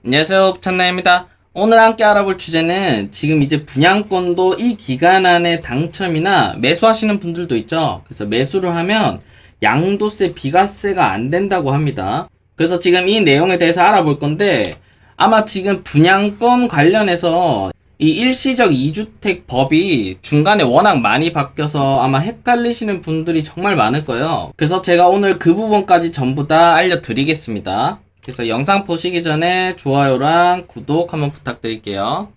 안녕하세요, 찬나입니다. 오늘 함께 알아볼 주제는 지금 이제 분양권도 이 기간 안에 당첨이나 매수하시는 분들도 있죠. 그래서 매수를 하면 양도세, 비과세가 안 된다고 합니다. 그래서 지금 이 내용에 대해서 알아볼 건데 아마 지금 분양권 관련해서 이 일시적 2주택 법이 중간에 워낙 많이 바뀌어서 아마 헷갈리시는 분들이 정말 많을 거예요. 그래서 제가 오늘 그 부분까지 전부 다 알려드리겠습니다. 그래서 영상 보시기 전에 좋아요랑 구독 한번 부탁드릴게요.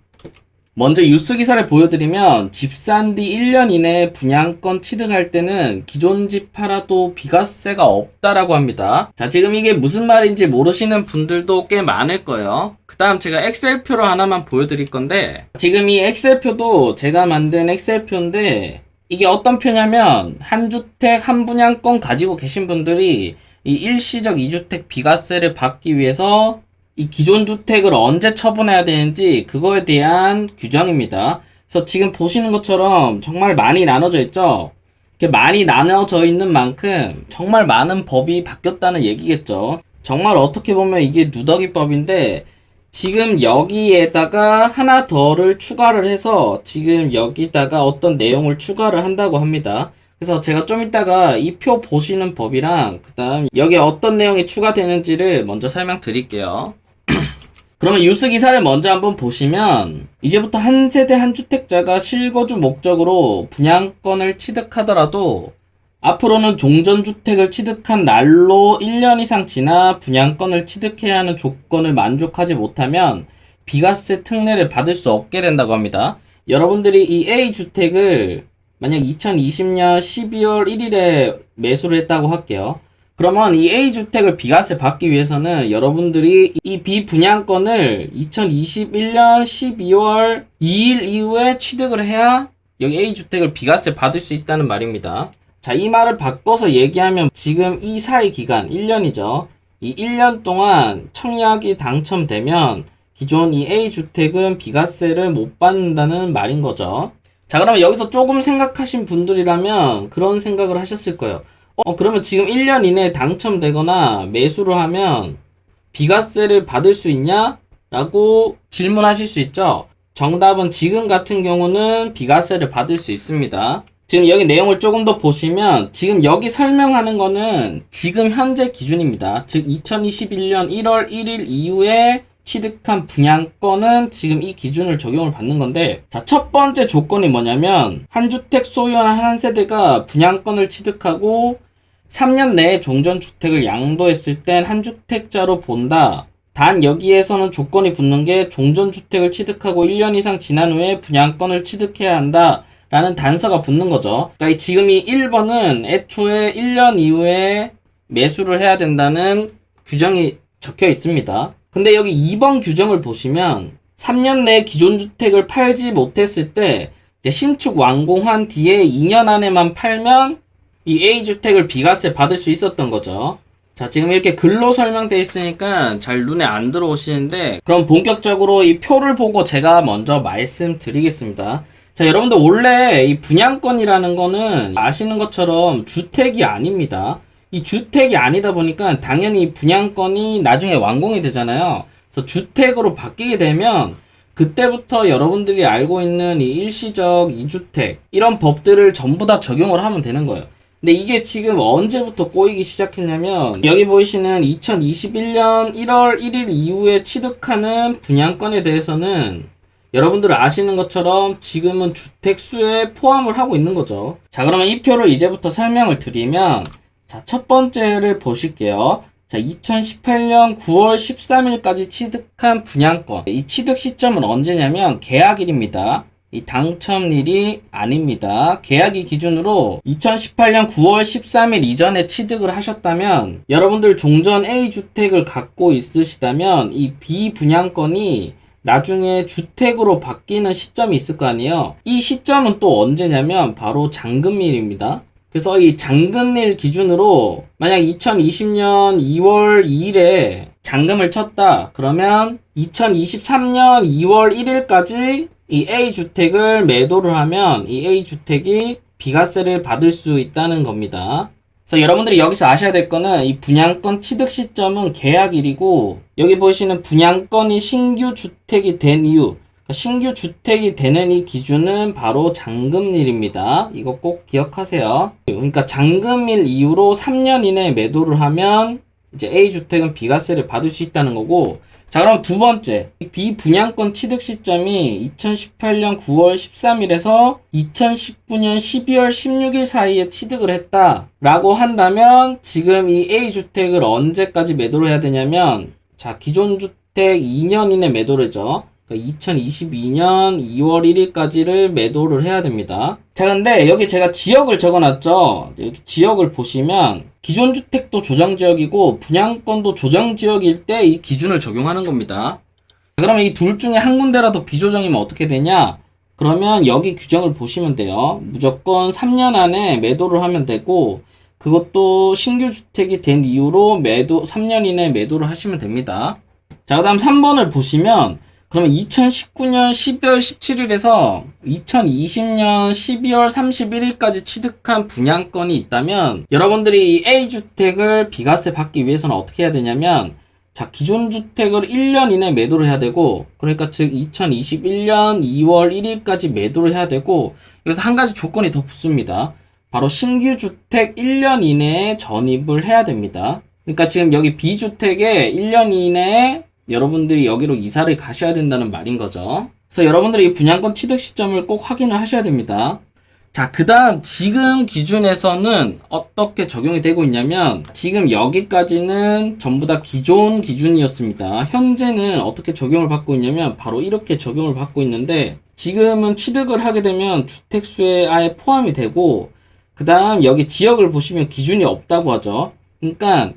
먼저 뉴스 기사를 보여드리면 집 산 뒤 1년 이내에 분양권 취득할 때는 기존 집 팔아도 비과세가 없다라고 합니다. 자, 지금 이게 무슨 말인지 모르시는 분들도 꽤 많을 거예요. 그 다음 제가 엑셀표로 하나만 보여드릴 건데 지금 이 엑셀표도 제가 만든 엑셀표인데 이게 어떤 표냐면 한 주택 한 분양권 가지고 계신 분들이 이 일시적 2주택 비과세를 받기 위해서 이 기존 주택을 언제 처분해야 되는지 그거에 대한 규정입니다. 그래서 지금 보시는 것처럼 정말 많이 나눠져 있죠. 이렇게 많이 나눠져 있는 만큼 정말 많은 법이 바뀌었다는 얘기겠죠. 정말 어떻게 보면 이게 누더기법인데 지금 여기에다가 하나 더를 추가를 해서 지금 여기다가 어떤 내용을 추가를 한다고 합니다. 그래서 제가 좀 이따가 이 표 보시는 법이랑 그 다음 여기에 어떤 내용이 추가되는지를 먼저 설명드릴게요. 그러면 뉴스 기사를 먼저 한번 보시면 이제부터 한 세대 한 주택자가 실거주 목적으로 분양권을 취득하더라도 앞으로는 종전주택을 취득한 날로 1년 이상 지나 분양권을 취득해야 하는 조건을 만족하지 못하면 비과세 특례를 받을 수 없게 된다고 합니다. 여러분들이 이 A주택을 만약 2020년 12월 1일에 매수를 했다고 할게요. 그러면 이 A주택을 비과세 받기 위해서는 여러분들이 이 B분양권을 2021년 12월 2일 이후에 취득을 해야 여기 A주택을 비과세 받을 수 있다는 말입니다. 자, 이 말을 바꿔서 얘기하면 지금 이 사이 기간 1년이죠. 이 1년 동안 청약이 당첨되면 기존 이 A주택은 비과세를 못 받는다는 말인 거죠. 자, 그러면 여기서 조금 생각하신 분들이라면 그런 생각을 하셨을 거예요. 그러면 지금 1년 이내에 당첨되거나 매수를 하면 비과세를 받을 수 있냐? 라고 질문하실 수 있죠. 정답은 지금 같은 경우는 비과세를 받을 수 있습니다. 지금 여기 내용을 조금 더 보시면 지금 여기 설명하는 거는 지금 현재 기준입니다. 즉 2021년 1월 1일 이후에 취득한 분양권은 지금 이 기준을 적용을 받는 건데, 자, 첫 번째 조건이 뭐냐면 한 주택 소유한 한 세대가 분양권을 취득하고 3년 내에 종전주택을 양도했을 땐 한 주택자로 본다. 단 여기에서는 조건이 붙는 게 종전주택을 취득하고 1년 이상 지난 후에 분양권을 취득해야 한다 라는 단서가 붙는 거죠. 그러니까 지금 이 1번은 애초에 1년 이후에 매수를 해야 된다는 규정이 적혀 있습니다. 근데 여기 2번 규정을 보시면 3년 내에 기존 주택을 팔지 못했을 때 이제 신축 완공한 뒤에 2년 안에만 팔면 이 A주택을 비과세 받을 수 있었던 거죠. 자, 지금 이렇게 글로 설명되어 있으니까 잘 눈에 안 들어오시는데 그럼 본격적으로 이 표를 보고 제가 먼저 말씀드리겠습니다. 자, 여러분들 원래 이 분양권이라는 거는 아시는 것처럼 주택이 아닙니다. 이 주택이 아니다 보니까 당연히 분양권이 나중에 완공이 되잖아요. 그래서 주택으로 바뀌게 되면 그때부터 여러분들이 알고 있는 이 일시적 2주택 이런 법들을 전부 다 적용을 하면 되는 거예요. 근데 이게 지금 언제부터 꼬이기 시작했냐면 여기 보이시는 2021년 1월 1일 이후에 취득하는 분양권에 대해서는 여러분들 아시는 것처럼 지금은 주택수에 포함을 하고 있는 거죠. 자, 그러면 이 표를 이제부터 설명을 드리면 자, 첫 번째를 보실게요. 자, 2018년 9월 13일까지 취득한 분양권. 이 취득 시점은 언제냐면 계약일입니다. 이 당첨일이 아닙니다. 계약일 기준으로 2018년 9월 13일 이전에 취득을 하셨다면 여러분들 종전 A주택을 갖고 있으시다면 이 B분양권이 나중에 주택으로 바뀌는 시점이 있을 거 아니에요. 이 시점은 또 언제냐면 바로 잔금일입니다. 그래서 이 잔금일 기준으로 만약 2020년 2월 2일에 잔금을 쳤다. 그러면 2023년 2월 1일까지 이 A주택을 매도를 하면 이 A주택이 비과세를 받을 수 있다는 겁니다. 그래서 여러분들이 여기서 아셔야 될 거는 이 분양권 취득 시점은 계약일이고, 여기 보시는 분양권이 신규 주택이 된 이유, 그러니까 신규 주택이 되는 이 기준은 바로 잔금일입니다. 이거 꼭 기억하세요. 그러니까 잔금일 이후로 3년 이내에 매도를 하면 이제 A주택은 비과세를 받을 수 있다는 거고, 자, 그럼 두 번째, 비분양권 취득 시점이 2018년 9월 13일에서 2019년 12월 16일 사이에 취득을 했다라고 한다면 지금 이 A주택을 언제까지 매도를 해야 되냐면, 자, 기존 주택 2년 이내 매도를 해죠. 2022년 2월 1일까지를 매도를 해야 됩니다. 자, 근데 여기 제가 지역을 적어놨죠. 여기 지역을 보시면 기존 주택도 조정지역이고 분양권도 조정지역일 때 이 기준을 적용하는 겁니다. 자, 그러면 이 둘 중에 한 군데라도 비조정이면 어떻게 되냐? 그러면 여기 규정을 보시면 돼요. 무조건 3년 안에 매도를 하면 되고, 그것도 신규 주택이 된 이후로 3년 이내에 매도를 하시면 됩니다. 자, 그 다음 3번을 보시면, 그러면 2019년 12월 17일에서 2020년 12월 31일까지 취득한 분양권이 있다면 여러분들이 이 A주택을 비과세 받기 위해서는 어떻게 해야 되냐면, 자, 기존 주택을 1년 이내 매도를 해야 되고, 그러니까 즉 2021년 2월 1일까지 매도를 해야 되고, 여기서 한 가지 조건이 더 붙습니다. 바로 신규 주택 1년 이내에 전입을 해야 됩니다. 그러니까 지금 여기 B주택에 1년 이내에 여러분들이 여기로 이사를 가셔야 된다는 말인 거죠. 그래서 여러분들이 이 분양권 취득 시점을 꼭 확인을 하셔야 됩니다. 자, 그 다음 지금 기준에서는 어떻게 적용이 되고 있냐면, 지금 여기까지는 전부 다 기존 기준이었습니다. 현재는 어떻게 적용을 받고 있냐면 바로 이렇게 적용을 받고 있는데, 지금은 취득을 하게 되면 주택수에 아예 포함이 되고, 그 다음 여기 지역을 보시면 기준이 없다고 하죠. 그러니까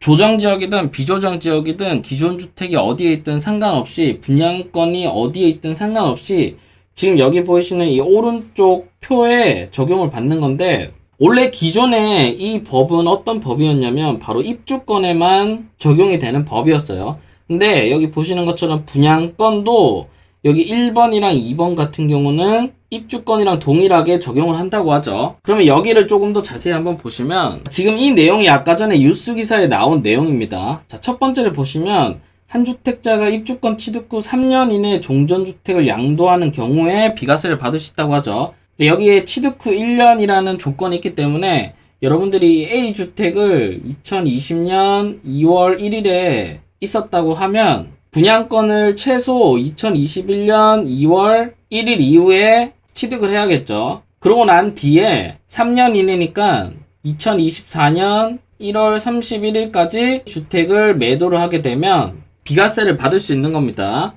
조정지역이든 비조정지역이든 기존 주택이 어디에 있든 상관없이, 분양권이 어디에 있든 상관없이 지금 여기 보이시는 이 오른쪽 표에 적용을 받는 건데, 원래 기존에 이 법은 어떤 법이었냐면 바로 입주권에만 적용이 되는 법이었어요. 근데 여기 보시는 것처럼 분양권도 여기 1번이랑 2번 같은 경우는 입주권이랑 동일하게 적용을 한다고 하죠. 그러면 여기를 조금 더 자세히 한번 보시면, 지금 이 내용이 아까 전에 뉴스 기사에 나온 내용입니다. 자, 첫 번째를 보시면 한 주택자가 입주권 취득 후 3년 이내에 종전주택을 양도하는 경우에 비과세를 받을 수 있다고 하죠. 여기에 취득 후 1년이라는 조건이 있기 때문에 여러분들이 A주택을 2020년 2월 1일에 있었다고 하면 분양권을 최소 2021년 2월 1일 이후에 취득을 해야겠죠. 그러고 난 뒤에 3년 이내니까 2024년 1월 31일까지 주택을 매도를 하게 되면 비과세를 받을 수 있는 겁니다.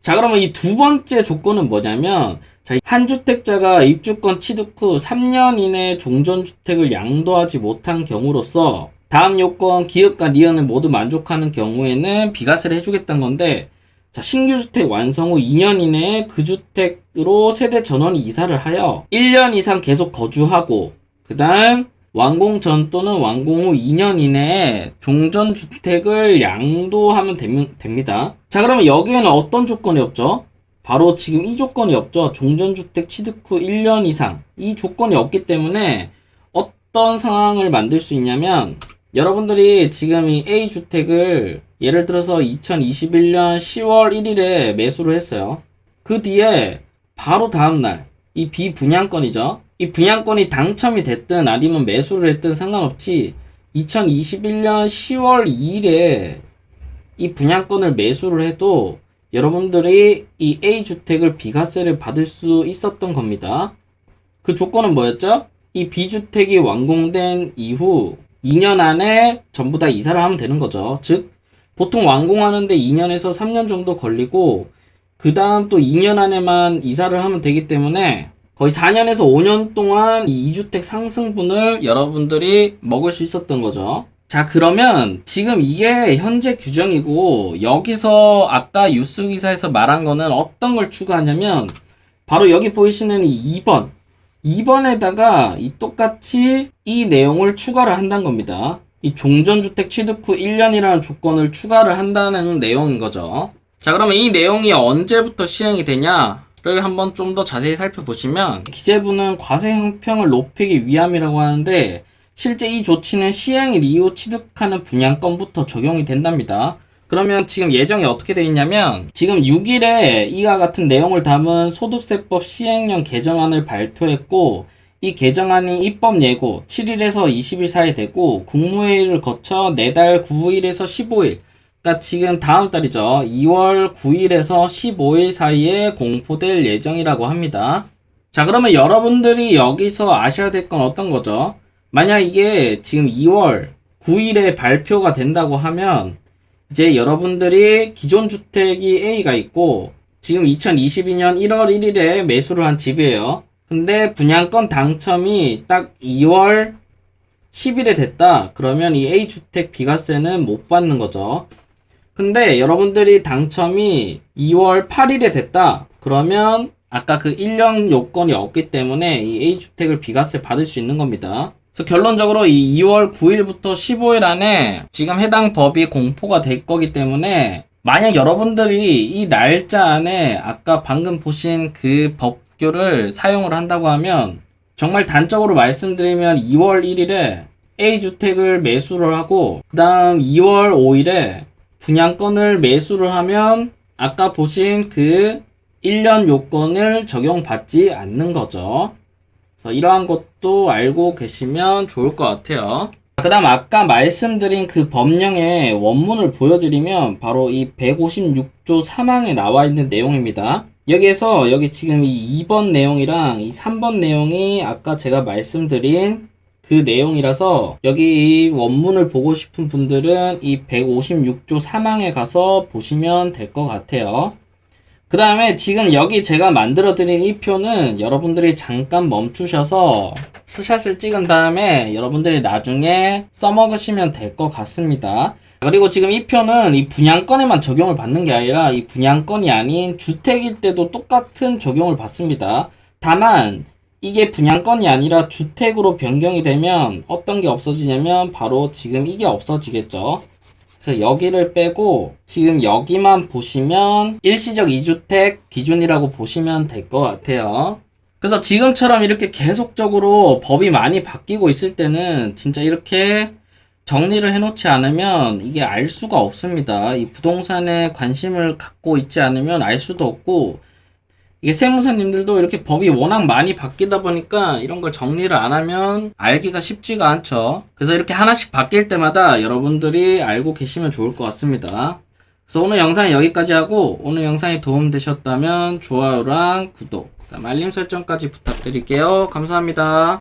자, 그러면 이 두 번째 조건은 뭐냐면, 자, 한 주택자가 입주권 취득 후 3년 이내에 종전주택을 양도하지 못한 경우로서 다음 요건 기업과 니은을 모두 만족하는 경우에는 비과세를 해주겠다는 건데, 자, 신규 주택 완성 후 2년 이내에 그 주택으로 세대 전원이 이사를 하여 1년 이상 계속 거주하고, 그 다음 완공 전 또는 완공 후 2년 이내에 종전주택을 양도하면 됩니다. 자, 그러면 여기에는 어떤 조건이 없죠? 바로 지금 이 조건이 없죠. 종전주택 취득 후 1년 이상. 이 조건이 없기 때문에 어떤 상황을 만들 수 있냐면, 여러분들이 지금 이 A주택을 예를 들어서 2021년 10월 1일에 매수를 했어요. 그 뒤에 바로 다음날 이 비분양권이죠. 이 분양권이 당첨이 됐든 아니면 매수를 했든 상관없이 2021년 10월 2일에 이 분양권을 매수를 해도 여러분들이 이 A주택을 비과세를 받을 수 있었던 겁니다. 그 조건은 뭐였죠? 이 B주택이 완공된 이후 2년 안에 전부 다 이사를 하면 되는 거죠. 즉 보통 완공하는데 2년에서 3년 정도 걸리고, 그 다음 또 2년 안에만 이사를 하면 되기 때문에 거의 4년에서 5년 동안 이 2주택 상승분을 여러분들이 먹을 수 있었던 거죠. 자, 그러면 지금 이게 현재 규정이고, 여기서 아까 뉴스 기사에서 말한 거는 어떤 걸 추가하냐면 바로 여기 보이시는 이 2번에다가 이 똑같이 이 내용을 추가를 한다는 겁니다. 이 종전주택 취득 후 1년이라는 조건을 추가를 한다는 내용인 거죠. 자, 그러면 이 내용이 언제부터 시행이 되냐를 한번 좀 더 자세히 살펴보시면, 기재부는 과세 형평을 높이기 위함이라고 하는데, 실제 이 조치는 시행일 이후 취득하는 분양권부터 적용이 된답니다. 그러면 지금 예정이 어떻게 되어 있냐면 지금 6일에 이와 같은 내용을 담은 소득세법 시행령 개정안을 발표했고 이 개정안이 입법 예고 7일에서 20일 사이 되고 국무회의를 거쳐 내달 9일에서 15일 그러니까 지금 다음 달이죠. 2월 9일에서 15일 사이에 공포될 예정이라고 합니다. 자, 그러면 여러분들이 여기서 아셔야 될 건 어떤 거죠? 만약 이게 지금 2월 9일에 발표가 된다고 하면 이제 여러분들이 기존 주택이 A가 있고 지금 2022년 1월 1일에 매수를 한 집이에요. 근데 분양권 당첨이 딱 2월 10일에 됐다. 그러면 이 A주택 비과세는 못 받는 거죠. 근데 여러분들이 당첨이 2월 8일에 됐다. 그러면 아까 그 1년 요건이 없기 때문에 이 A주택을 비과세 받을 수 있는 겁니다. 그래서 결론적으로 이 2월 9일부터 15일 안에 지금 해당 법이 공포가 될 거기 때문에 만약 여러분들이 이 날짜 안에 아까 방금 보신 그 법규를 사용을 한다고 하면 정말 단적으로 말씀드리면 2월 1일에 A주택을 매수를 하고 그 다음 2월 5일에 분양권을 매수를 하면 아까 보신 그 1년 요건을 적용받지 않는 거죠. 그래서 이러한 것도 알고 계시면 좋을 것 같아요. 그 다음 아까 말씀드린 그 법령의 원문을 보여드리면 바로 이 156조 3항에 나와 있는 내용입니다. 여기에서 여기 지금 이 2번 내용이랑 이 3번 내용이 아까 제가 말씀드린 그 내용이라서 여기 이 원문을 보고 싶은 분들은 이 156조 3항에 가서 보시면 될 것 같아요. 그 다음에 지금 여기 제가 만들어 드린 이 표는 여러분들이 잠깐 멈추셔서 스샷을 찍은 다음에 여러분들이 나중에 써먹으시면 될 것 같습니다. 그리고 지금 이 표는 이 분양권에만 적용을 받는 게 아니라 이 분양권이 아닌 주택일 때도 똑같은 적용을 받습니다. 다만 이게 분양권이 아니라 주택으로 변경이 되면 어떤 게 없어지냐면 바로 지금 이게 없어지겠죠. 그래서 여기를 빼고 지금 여기만 보시면 일시적 2주택 기준이라고 보시면 될 것 같아요. 그래서 지금처럼 이렇게 계속적으로 법이 많이 바뀌고 있을 때는 진짜 이렇게 정리를 해놓지 않으면 이게 알 수가 없습니다. 이 부동산에 관심을 갖고 있지 않으면 알 수도 없고 이게 세무사님들도 이렇게 법이 워낙 많이 바뀌다 보니까 이런 걸 정리를 안 하면 알기가 쉽지가 않죠. 그래서 이렇게 하나씩 바뀔 때마다 여러분들이 알고 계시면 좋을 것 같습니다. 그래서 오늘 영상은 여기까지 하고 오늘 영상이 도움되셨다면 좋아요랑 구독, 알림 설정까지 부탁드릴게요. 감사합니다.